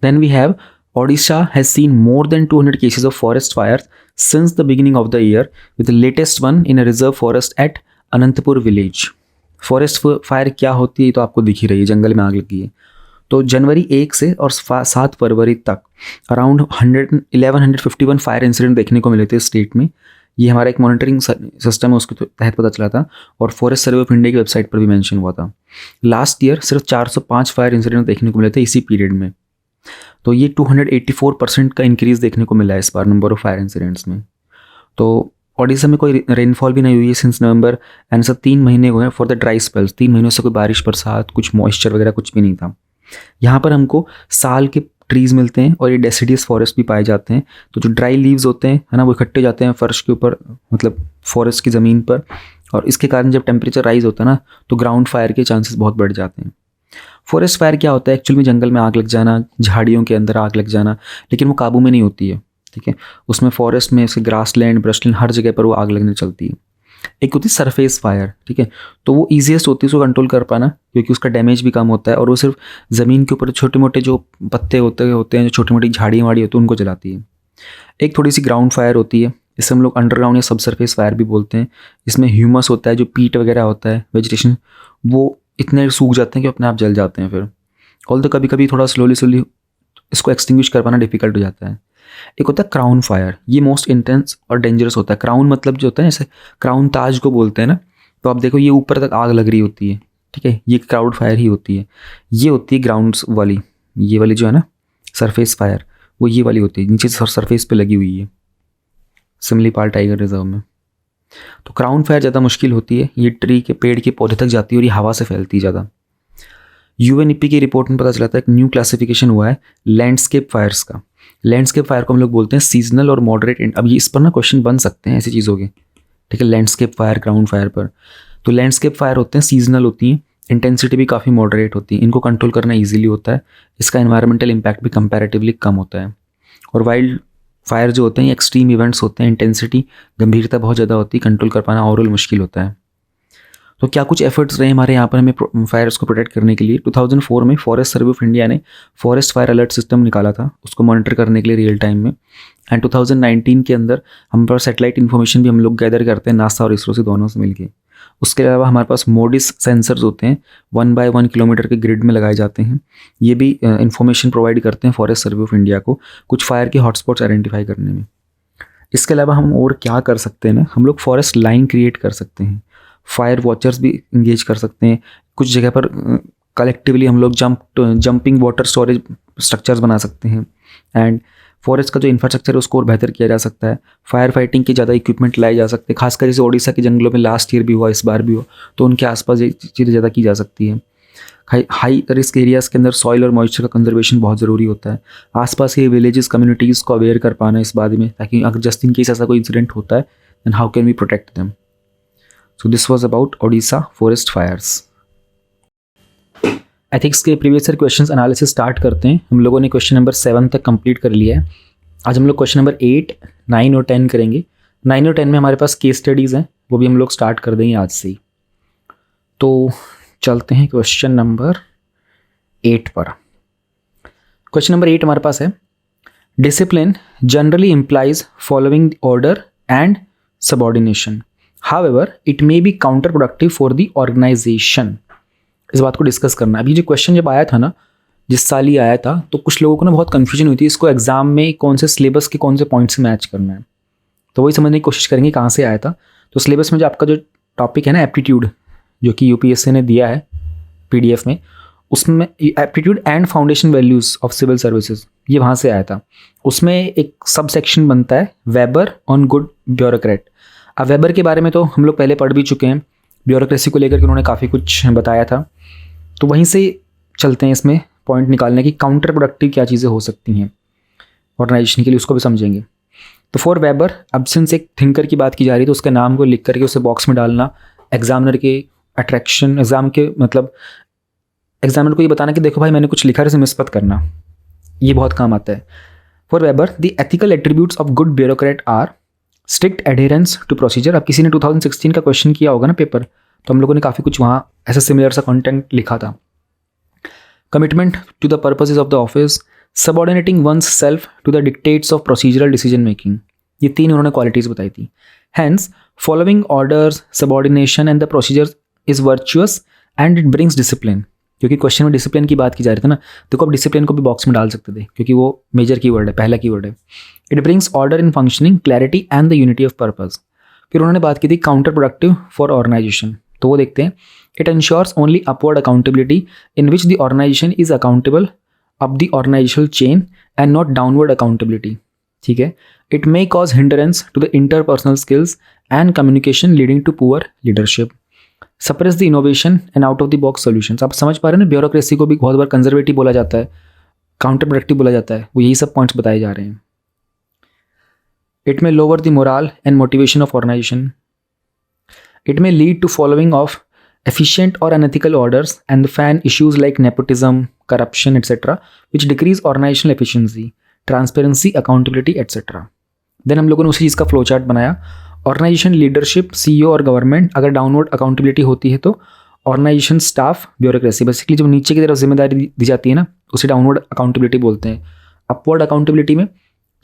Then we have Odisha has seen more than 200 cases of forest fires since the beginning of the year, with the latest one in a reserve forest at Anantapur village. Forest fire क्या होती है तो आपको दिख ही रही है, जंगल में आग लगी है। तो जनवरी 1 से और 7 फरवरी तक अराउंड 1151 फायर इंसिडेंट देखने को मिले थे स्टेट में। ये हमारा एक मॉनिटरिंग सिस्टम है, उसके तहत पता चला था, और फॉरेस्ट सर्वे ऑफ इंडिया की वेबसाइट पर भी मेंशन हुआ था। लास्ट ईयर सिर्फ 405 फायर इंसिडेंट देखने को मिले थे इसी पीरियड में। तो ये 284% का इंक्रीज़ देखने को मिला है इस बार नंबर ऑफ फायर इंसिडेंट्स में। तो ओडिशा में कोई रेनफॉल भी नहीं हुई है सिंस नवंबर, एंड सब 3 महीने हुए हैं फॉर द ड्राई स्पेल्स। 3 महीनों से कोई बारिश बरसात कुछ मॉइस्चर वगैरह कुछ भी नहीं था। यहाँ पर हमको साल के ट्रीज़ मिलते हैं और ये डेसिडियस फॉरेस्ट भी पाए जाते हैं। तो जो ड्राई लीव्स होते हैं है ना वो इकट्ठे जाते हैं फर्श के ऊपर, मतलब फॉरेस्ट की ज़मीन पर, और इसके कारण जब टेम्परेचर राइज होता है ना तो ग्राउंड फायर के चांसेस बहुत बढ़ जाते हैं। फॉरेस्ट फायर क्या होता है एक्चुअली में, जंगल में आग लग जाना, झाड़ियों के अंदर आग लग जाना, लेकिन वो काबू में नहीं होती है। ठीक है, उसमें फॉरेस्ट में उसके ग्रासलैंड ब्रशलैंड हर जगह पर वो आग लगने चलती है। एक होती है सरफेस फायर, ठीक है, तो वो ईजीएस्ट होती है उसको कंट्रोल कर पाना, क्योंकि उसका डैमेज भी कम होता है और वो सिर्फ ज़मीन के ऊपर छोटे मोटे जो पत्ते होते हैं जो छोटी मोटी झाड़ियाँ वाड़ी होती है उनको जलाती है। एक थोड़ी सी ग्राउंड फायर होती है, इसे हम लोग अंडरग्राउंड या सब सरफेस फायर भी बोलते हैं। इसमें ह्यूमस होता है, जो पीट वगैरह होता है वेजिटेशन, वो इतने सूख जाते हैं कि अपने आप जल जाते हैं फिर। ऑल्दो कभी कभी थोड़ा स्लोली इसको एक्सटिंग्विश कर पाना डिफिकल्ट हो जाता है। एक होता है क्राउन फायर, ये मोस्ट इंटेंस और डेंजरस होता है। क्राउन मतलब जो होता है जैसे क्राउन ताज को बोलते हैं ना, तो आप देखो ये ऊपर तक आग लग रही होती है, ठीक है, ये क्राउड फायर ही होती है। ये होती है ग्राउंड वाली, ये वाली जो है ना सरफेस फायर, वो ये वाली होती है, नीचे सरफेस पे लगी हुई है सिमलीपाल टाइगर रिजर्व में। तो क्राउन फायर ज़्यादा मुश्किल होती है, ये ट्री के पेड़ के पौधे तक जाती है और ये हवा से फैलती है ज़्यादा। यूएनईपी की रिपोर्ट में पता चला था एक न्यू क्लासिफिकेशन हुआ है लैंडस्केप फायर्स का। लैंडस्केप फायर को हम लोग बोलते हैं सीजनल और मॉडरेट। अब ये इस पर ना क्वेश्चन बन सकते हैं ऐसी चीज़ों के, ठीक है, लैंडस्केप फायर ग्राउंड फायर पर। तो लैंडस्केप फायर होते हैं सीजनल होती हैं, इंटेंसिटी भी काफ़ी मॉडरेट होती है, इनको कंट्रोल करना ईजिली होता है, इसका एनवायरमेंटल इम्पैक्ट भी कंपैरेटिवली कम होता है। और वाइल्ड फायर जो होते हैं एक्सट्रीम इवेंट्स होते हैं, इंटेंसिटी गंभीरता बहुत ज़्यादा होती है, कंट्रोल कर पाना ओवरऑल मुश्किल होता है। तो क्या कुछ एफर्ट्स रहे हमारे यहाँ पर हमें फायर्स को प्रोटेक्ट करने के लिए। 2004 में फॉरेस्ट सर्वे ऑफ इंडिया ने फॉरेस्ट फायर अलर्ट सिस्टम निकाला था, उसको मॉनिटर करने के लिए रियल टाइम में। एंड 2019 के अंदर हम पर सैटेलाइट इन्फॉर्मेशन भी हम लोग गैदर करते हैं नासा और इसरो से, दोनों से मिलके। उसके अलावा हमारे पास मोडिस सेंसर्स होते हैं, 1 by 1 किलोमीटर के ग्रिड में लगाए जाते हैं। ये भी इन्फॉर्मेशन प्रोवाइड करते हैं फॉरेस्ट सर्वे ऑफ इंडिया को कुछ फायर के हॉटस्पॉट्स आइडेंटिफाई करने में। इसके अलावा हम और क्या कर सकते हैं ना, हम लोग फॉरेस्ट लाइन क्रिएट कर सकते हैं, फायर वॉचर्स भी इंगेज कर सकते हैं। कुछ जगह पर कलेक्टिवली हम लोग जंपिंग वाटर स्टोरेज स्ट्रक्चर्स बना सकते हैं। एंड फॉरेस्ट का जो इंफ्रास्ट्रक्चर है उसको और बेहतर किया जा सकता है। फायर फाइटिंग के ज़्यादा इक्विपमेंट लाए जा सकते हैं, खासकर जैसे ओडिशा के जंगलों में लास्ट ईयर भी हुआ, इस बार भी हुआ, तो उनके आसपास ये चीज़ें ज़्यादा की जा सकती है। हाई रिस्क एरियाज़ के अंदर सॉइल और मॉइस्चर का कंजर्वेशन बहुत ज़रूरी होता है। आसपास के विलेजेस कम्युनिटीज़ को अवेयर कर पाना इस बारे में, ताकि अगर जस्ट इन केस ऐसा कोई इंसिडेंट होता है then how can we protect them. So this was about Odisha forest fires. Ethics के previous year questions analysis start करते हैं। हम लोगों ने क्वेश्चन नंबर 7 तक कंप्लीट कर लिया है। आज हम लोग क्वेश्चन नंबर 8, 9 और 10 करेंगे। 9 और 10 में हमारे पास केस स्टडीज़ हैं, वो भी हम लोग स्टार्ट कर देंगे आज से ही। तो चलते हैं क्वेश्चन नंबर 8 पर। क्वेश्चन नंबर 8 हमारे पास है, Discipline generally implies following order and subordination. However, it may be counterproductive for the organization. इस बात को डिस्कस करना है। अभी जो क्वेश्चन जब आया था ना, जिस साल ही आया था, तो कुछ लोगों को ना बहुत कन्फ्यूजन हुई थी इसको एग्जाम में कौन से सिलेबस के कौन से पॉइंट से मैच करना है। तो वही समझने की कोशिश करेंगे कहाँ से आया था। तो सिलेबस में जो आपका जो टॉपिक है ना एप्टीट्यूड, जो कि यूपीएससी ने दिया है पीडीएफ में, उसमें aptitude and foundation values of civil services, ये वहाँ से आया था। उसमें एक सब सेक्शन बनता है वेबर ऑन गुड ब्यूरोक्रेट। अब वेबर के बारे में तो हम लोग पहले पढ़ भी चुके हैं, ब्यूरोक्रेसी को लेकर के उन्होंने काफ़ी कुछ बताया था। तो वहीं से चलते हैं इसमें पॉइंट निकालने की काउंटर प्रोडक्टिव क्या चीज़ें हो सकती हैं ऑर्गेनाइजेशन के लिए, उसको भी समझेंगे। तो फॉर वेबर, अब सिंस एक थिंकर की बात की जा रही है तो उसके नाम को लिख करके उसे बॉक्स में डालना, एग्जामिनर के अट्रैक्शन, एग्जाम के मतलब एग्जामिनर को ये बताना कि देखो भाई मैंने कुछ लिखा है इसे मिस मत करना, ये बहुत काम आता है। For Weber, the ethical attributes of good bureaucrat are strict adherence to procedure. अब किसी ने 2016 का क्वेश्चन किया होगा ना पेपर, तो हम लोगों ने काफ़ी कुछ वहाँ ऐसा सिमिलर सा कंटेंट लिखा था। Commitment to the purposes of the office, subordinating one's self to the dictates of procedural decision making, ये 3 उन्होंने क्वालिटीज़ बताई थी। Hence following orders, subordination and the procedure is virtuous and it brings discipline. क्योंकि question में discipline की बात की जा रही थी ना, देखो अब डिसिप्लिन को भी बॉक्स में डाल सकते थे क्योंकि वो मेजर कीवर्ड है, पहला कीवर्ड है। It brings order in functioning, clarity and the unity of purpose. फिर उन्होंने बात की थी काउंटर प्रोडक्टिव फॉर ऑर्गेनाइजेशन, तो वो देखते हैं। It ensures only upward accountability in which the organization is accountable up the organizational chain and not downward accountability. ठीक है। It may cause hindrance to the interpersonal skills and communication leading to poor leadership. Suppress the innovation and out of the box solutions. आप समझ पा रहे हैं ना, bureaucracy को भी बहुत बार कंजर्वेटिव बोला जाता है, काउंटर प्रोडक्टिव बोला जाता है, वो यही सब पॉइंट्स बताए जा रहे हैं। It may lower the moral and motivation of organization. It may lead to following of efficient or unethical orders and fan issues like nepotism, corruption, etc., which decrease organizational efficiency, transparency, accountability, etc. Then हम लोगों ने उसी चीज़ का flow chart बनाया। Organisation leadership, CEO और government, अगर downward accountability होती है तो ऑर्गेनाइजेशन स्टाफ, ब्यूरोक्रेसी, बेसिकली जब नीचे की तरफ जिम्मेदारी दी जाती है ना उसे डाउनवर्ड अकाउंटेबिलिटी बोलते हैं। अपवर्ड अकाउंटेबिलिटी में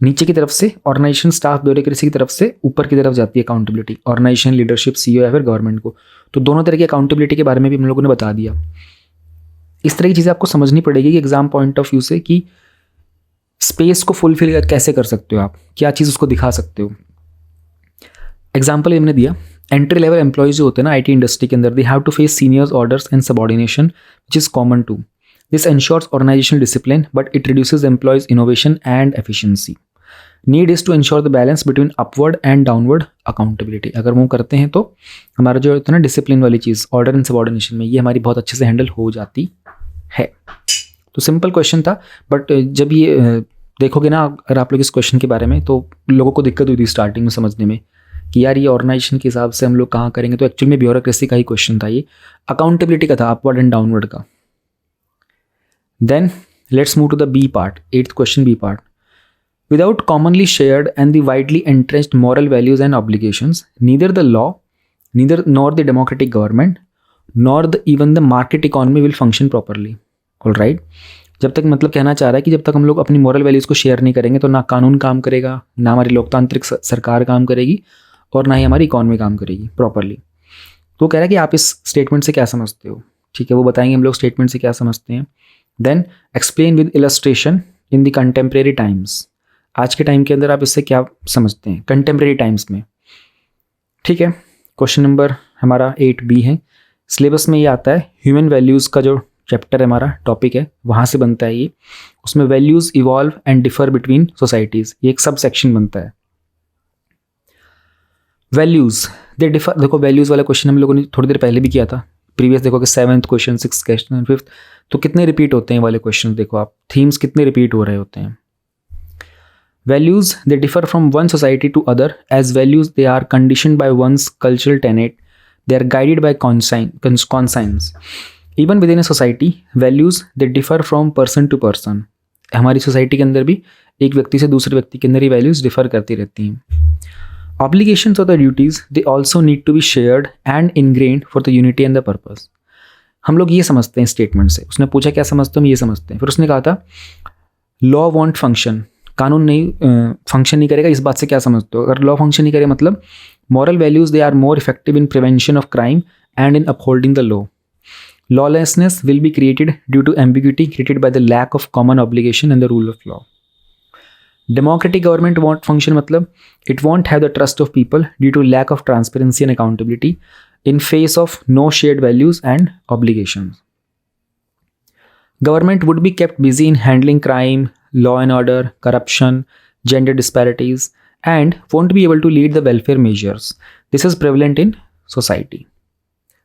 नीचे की तरफ से ऑर्गेनाइजेशन स्टाफ, ब्यूरोक्रेसी की तरफ से ऊपर की तरफ जाती है अकाउंटेबिलिटी, ऑर्गेनाइजेशन लीडरशिप, सीईओ या फिर गवर्नमेंट को। तो दोनों तरह की अकाउंटेबिलिटी के बारे में भी हम लोगों ने बता दिया। इस तरह की चीज़ें आपको समझनी पड़ेगी कि एग्जाम पॉइंट ऑफ व्यू से कि स्पेस को फुलफिल कैसे कर सकते हो आप, क्या चीज़ उसको दिखा सकते हो। एग्जाम्पल हमने दिया, एंट्री लेवल एम्प्लॉयज जो होते हैं ना आईटी इंडस्ट्री के अंदर, they have to face seniors orders and subordination which is common to this, ensures organizational discipline but it reduces employees innovation and efficiency. Need is to ensure the balance between upward and downward accountability. अगर वो करते हैं तो हमारा जो होता है ना डिसिप्लिन वाली चीज़, ऑर्डर एंड सबऑर्डिनेशन में, ये हमारी बहुत अच्छे से हैंडल हो जाती है। तो सिंपल क्वेश्चन था, बट जब ये देखोगे ना अगर आप लोग इस क्वेश्चन के बारे में, तो लोगों को दिक्कत हुई थी स्टार्टिंग में समझने में कि यार ये ऑर्गेनाइजेशन के हिसाब से हम लोग कहाँ करेंगे। तो एक्चुअल में ब्यूरोक्रेसी का ही क्वेश्चन था, ये अकाउंटेबिलिटी का था, अपवर्ड एंड डाउनवर्ड का। Then let's move to the B part, 8th question B part. Without commonly shared and the widely entrenched moral values and obligations, neither the law, nor the democratic government, nor even the market economy will function properly. All right? जब तक मतलब कहना चाह रहा है कि जब तक हम लोग अपनी moral values को शेयर नहीं करेंगे तो ना कानून काम करेगा, ना हमारी लोकतांत्रिक सरकार काम करेगी और ना ही हमारी इकॉनमी काम करेगी प्रॉपरली। तो कह रहा है कि आप इस स्टेटमेंट से क्या समझते हो। ठीक है, वो बताएंगे हम लोग स्टेटमेंट से क्या समझते हैं। Then explain with illustration in the contemporary times. आज के टाइम के अंदर आप इससे क्या समझते हैं कंटेम्प्रेरी टाइम्स में। ठीक है, क्वेश्चन नंबर हमारा 8B है। सिलेबस में ये आता है, ह्यूमन वैल्यूज़ का जो चैप्टर है हमारा टॉपिक है, वहाँ से बनता है ये। उसमें values evolve and differ between societies, ये एक सब सेक्शन बनता है। वैल्यूज़ दे डिफर, देखो वैल्यूज़ वाला क्वेश्चन हम लोगों ने थोड़ी देर पहले भी किया था। प्रीवियस देखो कि 7th question, 6th question, 5th, तो कितने रिपीट होते हैं वाले क्वेश्चन, देखो आप थीम्स कितने रिपीट हो रहे होते हैं। Values, they differ from one society to other. As values, they are conditioned by one's cultural tenet. They are guided by conscience. Even within a society, values, they differ from person to person. हमारी society के अंदर भी एक व्यक्ति से दूसरे व्यक्ति के अंदर ही वैल्यूज़ डिफर करती रहती हैं। Obligations or the duties, they also need to be shared and ingrained for the unity and the purpose. हम लोग ये समझते हैं स्टेटमेंट से। उसने पूछा क्या समझते हो, हम ये समझते हैं। फिर उसने कहा था लॉ वॉन्ट फंक्शन, कानून नहीं फंक्शन नहीं करेगा, इस बात से क्या समझते हो? अगर लॉ फंक्शन नहीं करे मतलब moral values they are more effective in prevention of crime and in upholding the law. Lawlessness will be created due to ambiguity created by the lack of common obligation and the rule of law. Democratic government won't function matlab it won't have the trust of people due to lack of transparency and accountability in face of no shared values and obligations. Government would be kept busy in handling crime, law and order, corruption, gender disparities, and won't be able to lead the welfare measures. This is prevalent in society.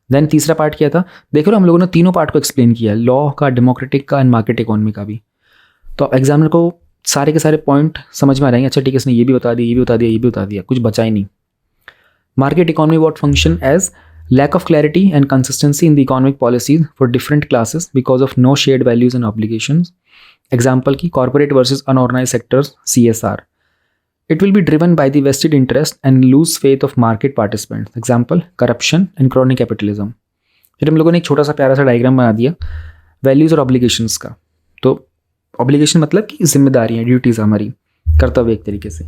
Then तीसरा part क्या था? देख लो हम लोगों ने तीनों part को explain किया है, लॉ का, डेमोक्रेटिक का एंड मार्केट इकोनॉमी का भी. तो एग्जामिनर को सारे के सारे पॉइंट समझ में आ रहेंगे. अच्छा ठीक है, इसने ये भी बता दिया, ये भी बता दिया, ये भी बता दिया, कुछ बचा ही नहीं. Market economy what function as lack of clarity and consistency in the economic policies for different classes because of no shared values and obligations. Example की corporate versus unorganized sectors CSR. It will be driven by the vested interest and loose faith of market participants. Example, corruption and crony capitalism. फिर हम लोगों ने एक छोटा सा प्यारा सा डायग्राम बना दिया वैल्यूज़ और ऑब्लिगेशंस का. तो ऑब्लिगेशन मतलब कि जिम्मेदारियाँ, ड्यूटीज़ हमारी, कर्तव्य एक तरीके से.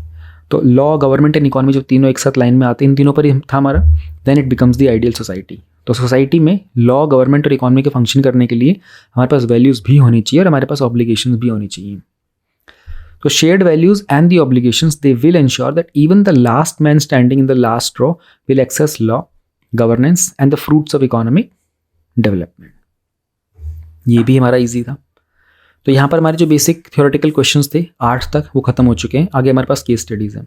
तो लॉ, गवर्नमेंट एंड इकोनॉमी जब तीनों एक साथ लाइन में आते हैं, इन तीनों पर ही था हमारा, then it becomes the ideal society. तो सोसाइटी में लॉ, गवर्नमेंट और इकोनॉमी के फंक्शन करने के लिए हमारे पास वैल्यूज़ भी होनी चाहिए और हमारे पास ऑब्लिगेशंस भी होनी चाहिए. So shared values and the obligations, they will ensure that even the last man standing in the last row will access law, governance and the fruits of economic development. ये भी हमारा इजी था. तो यहाँ पर हमारे जो बेसिक थ्योरेटिकल क्वेश्चंस थे 8 तक वो खत्म हो चुके हैं. आगे हमारे पास केस स्टडीज़ हैं.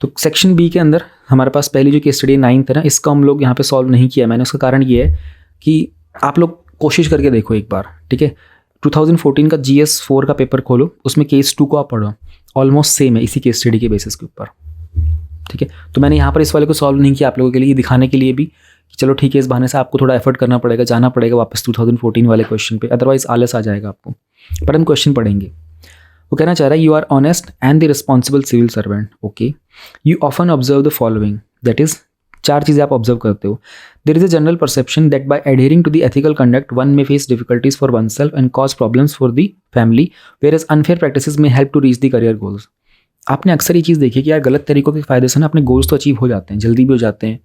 तो सेक्शन बी के अंदर हमारे पास पहली जो केस स्टडी 9th है ना, इसका हम लोग यहाँ पे सॉल्व नहीं किया मैंने. उसका कारण ये है कि आप लोग कोशिश करके देखो एक बार, ठीक है. 2014 का GS4 का पेपर खोलो, उसमें केस 2 को आप पढ़ो, ऑलमोस्ट सेम है इसी केस स्टडी के बेसिस के ऊपर, ठीक है. तो मैंने यहाँ पर इस वाले को सॉल्व नहीं किया आप लोगों के लिए, दिखाने के लिए भी कि चलो ठीक है, इस बहाने से आपको थोड़ा एफर्ट करना पड़ेगा, जाना पड़ेगा वापस 2014 वाले क्वेश्चन पे, अदरवाइज आलस आ जाएगा आपको. पर हम क्वेश्चन पढ़ेंगे. वो कहना चाह रहा है, you are honest and the responsible civil servant. Okay, you often observe the following, that is 4 चीज़ें आप ऑब्जर्व करते हो. There is a general perception that by adhering to the ethical conduct one may face difficulties for oneself and cause problems for the family, whereas unfair practices may help to reach the career goals. आपने अक्सर ये चीज़ देखी है कि यार गलत तरीकों के फायदे से ना अपने गोल्स तो अचीव हो जाते हैं, जल्दी भी हो जाते हैं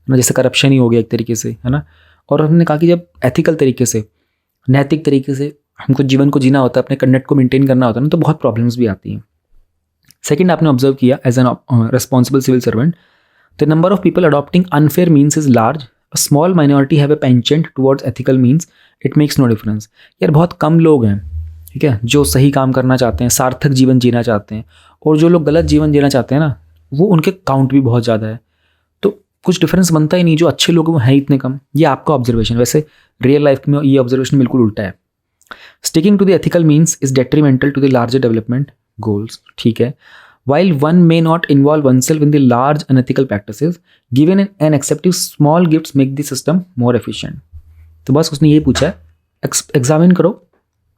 ना, जैसे करप्शन ही हो गया एक तरीके से, है ना. और हमने कहा कि जब एथिकल तरीके से, नैतिक तरीके से हमको जीवन को जीना होता है, अपने कंडक्ट को मेंटेन करना होता है ना, तो बहुत प्रॉब्लम्स भी आती हैं. सेकेंड, आपने ऑब्जर्व किया as an responsible civil servant, the number of people adopting unfair means is large. A small minority have a penchant towards ethical means. It makes no difference. यार बहुत कम लोग हैं, ठीक है, जो सही काम करना चाहते हैं, सार्थक जीवन जीना चाहते हैं, और जो लोग गलत जीवन जीना चाहते हैं ना, वो उनके काउंट भी बहुत ज़्यादा है. तो कुछ डिफरेंस बनता ही नहीं, जो अच्छे लोग वो हैं इतने कम. ये आपका ऑब्जर्वेशन, वैसे रियल लाइफ में ये ऑब्जर्वेशन बिल्कुल उल्टा है. Sticking to the ethical means is detrimental to the larger development goals. ठीक है. While one may not involve oneself in the large unethical practices, given and accepting small gifts make the system more efficient. तो बस उसने ये पूछा है, examine करो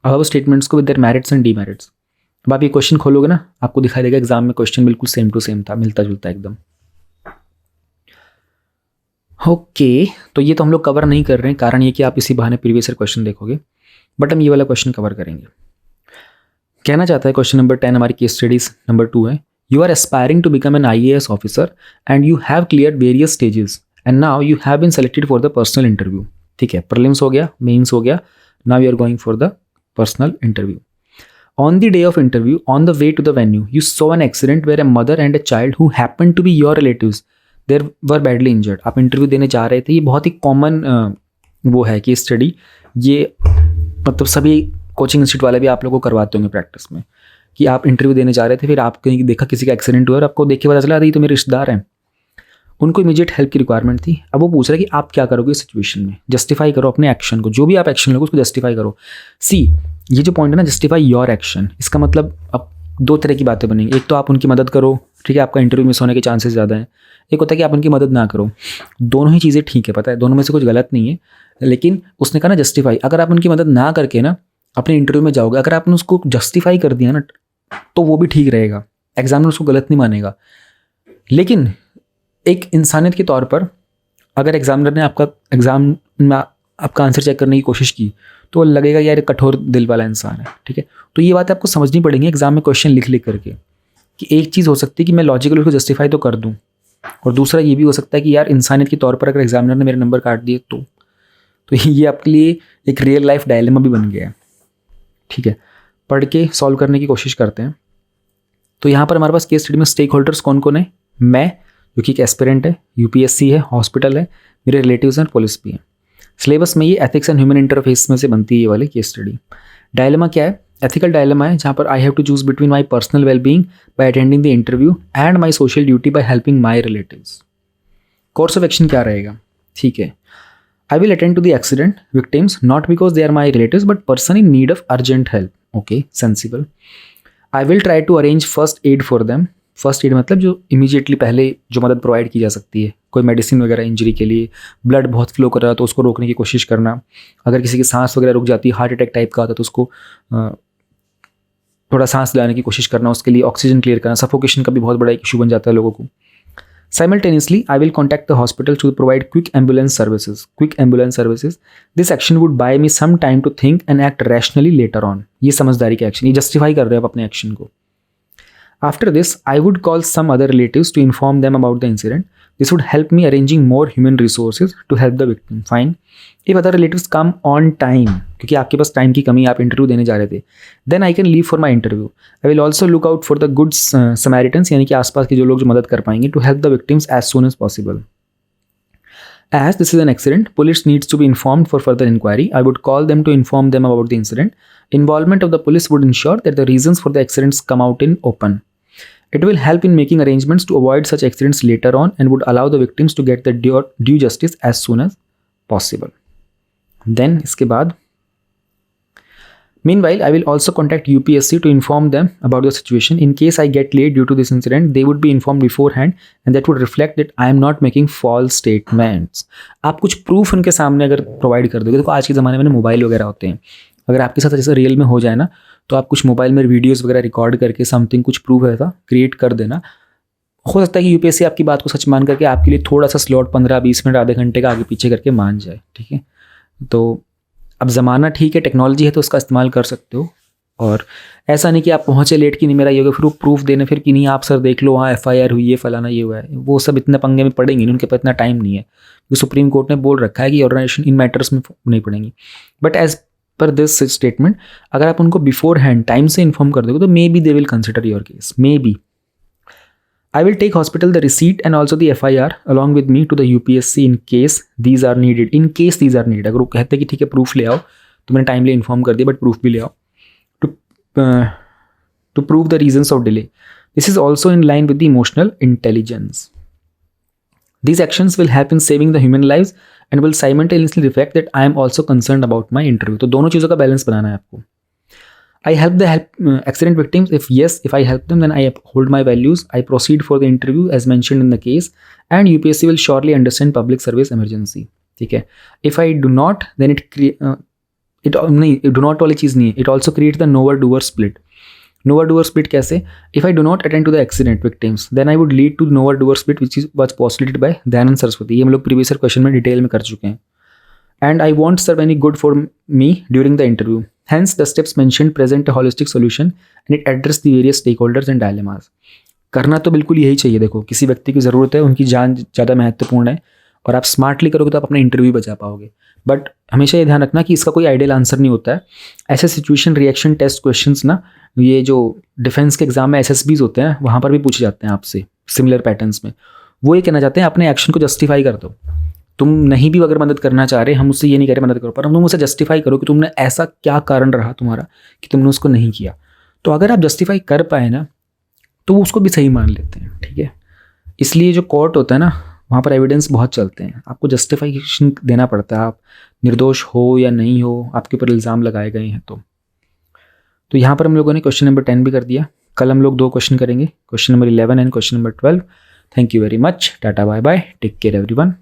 above statements को with their merits and demerits. अब आप ये क्वेश्चन खोलोगे ना, आपको दिखाई देगा एग्जाम में क्वेश्चन बिल्कुल सेम टू सेम था, मिलता जुलता एकदम. ओके, तो ये तो हम लोग कवर नहीं कर रहे हैं, कारण ये कि आप इसी बहाने प्रीवियस ईयर क्वेश्चन देखोगे, बट हम ये वाला क्वेश्चन कवर करेंगे. कहना चाहता है क्वेश्चन नंबर 10 हमारी केस स्टडीज नंबर 2 है. You are aspiring to become an IAS officer and you have clear various stages and now you have been selected for the personal interview. ठीक है, prelims हो गया, मेंस हो गया, now you are going for the personal interview. On the day of interview, on the way to the venue, you saw an accident where a mother and a child who happen to be your relatives there were badly injured. आप interview देने जा रहे थे, ये बहुत ही common वो है case study. ये मतलब सभी कोचिंग इंस्टीट्यूट वाले भी आप लोगों को करवाते होंगे प्रैक्टिस में, कि आप इंटरव्यू देने जा रहे थे, फिर आपने देखा किसी का एक्सीडेंट हुआ और आपको देख के पता चला ये तो मेरे रिश्तेदार हैं. उनको इमीडिएट हेल्प की रिक्वायरमेंट थी. अब वो पूछ रहे कि आप क्या करोगे इस सिचुएशन में, जस्टिफाई करो अपने एक्शन को, जो भी आप एक्शन लोगे उसको जस्टिफाई करो. सी, ये जो पॉइंट है ना, जस्टिफाई योर एक्शन, इसका मतलब अब 2 तरह की बातें बनेंगी. एक तो आप उनकी मदद करो, ठीक है, आपका इंटरव्यू मिस होने के चांसेस ज़्यादा हैं. एक होता है कि आप उनकी मदद ना करो. दोनों ही चीज़ें ठीक है, पता है, दोनों में से कुछ गलत नहीं है, लेकिन उसने कहा ना जस्टिफाई. अगर आप उनकी मदद ना करके ना अपने इंटरव्यू में जाओगे, अगर आपने उसको जस्टिफाई कर दिया ना, तो वो भी ठीक रहेगा, एग्जामिनर उसको गलत नहीं मानेगा. लेकिन एक इंसानियत के तौर पर अगर एग्जामिनर ने आपका एग्जाम में आपका आंसर चेक करने की कोशिश की तो लगेगा यार ये कठोर दिल वाला इंसान है, ठीक है। तो ये बात आपको समझनी पड़ेगी एग्जाम में क्वेश्चन लिख लिख करके, कि एक चीज़ हो सकती है कि मैं लॉजिकली उसको जस्टिफाई तो कर दूँ, और दूसरा ये भी हो सकता है कि यार इंसानियत के तौर पर अगर एग्जामिनर ने मेरे नंबर काट दिए तो ये आपके लिए एक रियल लाइफ डायलेमा भी बन गया है, ठीक है। पढ़ के सॉल्व करने की कोशिश करते हैं। तो यहाँ पर हमारे पास केस स्टडी में स्टेक होल्डर्स कौन कौन है, मैं जो कि एक एस्पिरेंट है, यूपीएससी है, हॉस्पिटल है, मेरे रिलेटिव्स हैं, पुलिस भी है। सिलेबस में ये एथिक्स एंड ह्यूमन इंटरफेस में से बनती है ये वाली केस स्टडी। डायलेमा क्या है, एथिकल डायलेमा है जहाँ पर I have to choose between my personal wellbeing by attending the interview and my social duty by helping my relatives. Course of action क्या रहेगा, ठीक है। I will attend to the accident victims not because they are my relatives but person in need of urgent help. Okay, sensible. I will try to arrange first aid for them. First aid मतलब जो immediately पहले जो मदद provide की जा सकती है, कोई मेडिसिन वगैरह इंजरी के लिए, ब्लड बहुत फ्लो कर रहा है तो उसको रोकने की कोशिश करना, अगर किसी की सांस वगैरह रुक जाती है, हार्ट अटैक टाइप का आता है तो उसको थोड़ा सांस लाने की कोशिश करना, उसके लिए ऑक्सीजन क्लियर करना, सफोकेशन का भी बहुत बड़ा एक इशू बन जाता है लोगों को। Simultaneously, I will contact the hospital to provide quick ambulance services. Quick ambulance services. This action would buy me some time to think and act rationally later on. ये समझदारी का एक्शन, ये जस्टिफाई कर रहे हो आप अपने एक्शन को। After this, I would call some other relatives to inform them about the incident. This would help me arranging more human resources to help the victim. Fine. If other relatives come on time, क्योंकि आपके पास time की कमी, आप interview देने जा रहे थे, then I can leave for my interview. I will also look out for the good Samaritans, यानी कि आसपास के जो लोग जो मदद कर पाएंगे, to help the victims as soon as possible. As this is an accident, police needs to be informed for further inquiry. I would call them to inform them about the incident. Involvement of the police would ensure that the reasons for the accidents come out in open. It will help in making arrangements to avoid such accidents later on and would allow the victims to get the due justice as soon as possible. Then इसके बाद meanwhile, I will also contact UPSC to inform them about the situation. In case I get late due to this incident, they would be informed beforehand and that would reflect that I am not making false statements. आप कुछ proof उनके सामने अगर provide कर दोगे, देखो आज के ज़माने में मोबाइल वगैरह होते हैं, अगर आपके साथ जैसे रियल में हो जाए ना, तो आप कुछ मोबाइल में वीडियोस वगैरह रिकॉर्ड करके समथिंग कुछ प्रूफ ऐसा क्रिएट कर देना। हो सकता है कि यूपीएससी आपकी बात को सच मान करके आपके लिए थोड़ा सा स्लॉट 15-20 मिनट आधे घंटे का आगे पीछे करके मान जाए, ठीक है। तो अब ज़माना ठीक है, टेक्नोलॉजी है तो उसका इस्तेमाल कर सकते हो, और ऐसा नहीं कि आप पहुँचे लेट कि नहीं मेरा ये होगा, फिर वो प्रूफ देने फिर कि नहीं आप सर देख लो हाँ FIR हुई है, फलाना ये हुआ है, वो सब इतने पंगे में पड़ेंगे नहीं, उनके पास इतना टाइम नहीं है। क्योंकि सुप्रीम कोर्ट ने बोल रखा है कि ऑर्गेनाइजेशन इन मैटर्स में नहीं पड़ेंगी। But as per this statement, अगर आप उनको बिफोर हैंड टाइम से इन्फॉर्म कर दोगे तो maybe they will consider your case, maybe. I will take hospital the receipt and also the FIR along with me to the UPSC in case these are needed. In case these are needed, अगर वो कहते हैं कि ठीक है proof ले आओ, तो मैंने टाइमली इन्फॉर्म कर दिया बट प्रूफ भी ले आओ, to prove the reasons of delay. This is also in line with the emotional intelligence. These actions will help in saving the human lives and will simultaneously reflect that I am also concerned about my interview. तो दोनों चीज़ों का balance बनाना है आपको। I help the accident victims. If I help them, then I uphold my values. I proceed for the interview as mentioned in the case, and UPSC will surely understand public service emergency. ठीक है। If I do not, then do not वाली चीज़ नहीं है। It also creates the knower doer split. Knower doer split कैसे? If I do not attend to the accident victims, then I would lead to knower doer split which was postulated by Dayanand Saraswati. ये हम लोग previous question में detail में कर चुके हैं। And I won't serve any good for me during the interview. Hence, the steps mentioned present a holistic solution and it address the various stakeholders and dilemmas. करना तो बिल्कुल यही चाहिए। देखो किसी व्यक्ति की ज़रूरत है, उनकी जान ज़्यादा महत्वपूर्ण है, और आप स्मार्टली करोगे तो आप अपना इंटरव्यू बचा पाओगे। बट हमेशा ये ध्यान रखना कि इसका कोई आइडियल आंसर नहीं होता है। ऐसे सिचुएशन रिएक्शन टेस्ट क्वेश्चंस ना, ये जो डिफेंस के एग्जाम में SSBs होते हैं वहाँ पर भी पूछे जाते हैं आपसे सिमिलर पैटर्न्स में। वो ये कहना चाहते हैं अपने एक्शन को जस्टिफाई कर दो। तुम नहीं भी अगर मदद करना चाह रहे, हम उससे ये नहीं कह रहे मदद करो, पर तुम उसे जस्टिफाई करो कि तुमने ऐसा क्या कारण रहा तुम्हारा कि तुमने उसको नहीं किया। तो अगर आप जस्टिफाई कर पाए ना तो वो उसको भी सही मान लेते हैं, ठीक है। इसलिए जो कोर्ट होता है ना, वहाँ पर एविडेंस बहुत चलते हैं, आपको जस्टिफिकेशन देना पड़ता है, आप निर्दोष हो या नहीं हो, आपके ऊपर इल्ज़ाम लगाए गए हैं। तो यहाँ पर हम लोगों ने क्वेश्चन नंबर 10 भी कर दिया। कल हम लोग 2 क्वेश्चन करेंगे, question number 11 and question number 12। Thank you very much, tata bye bye, take care everyone.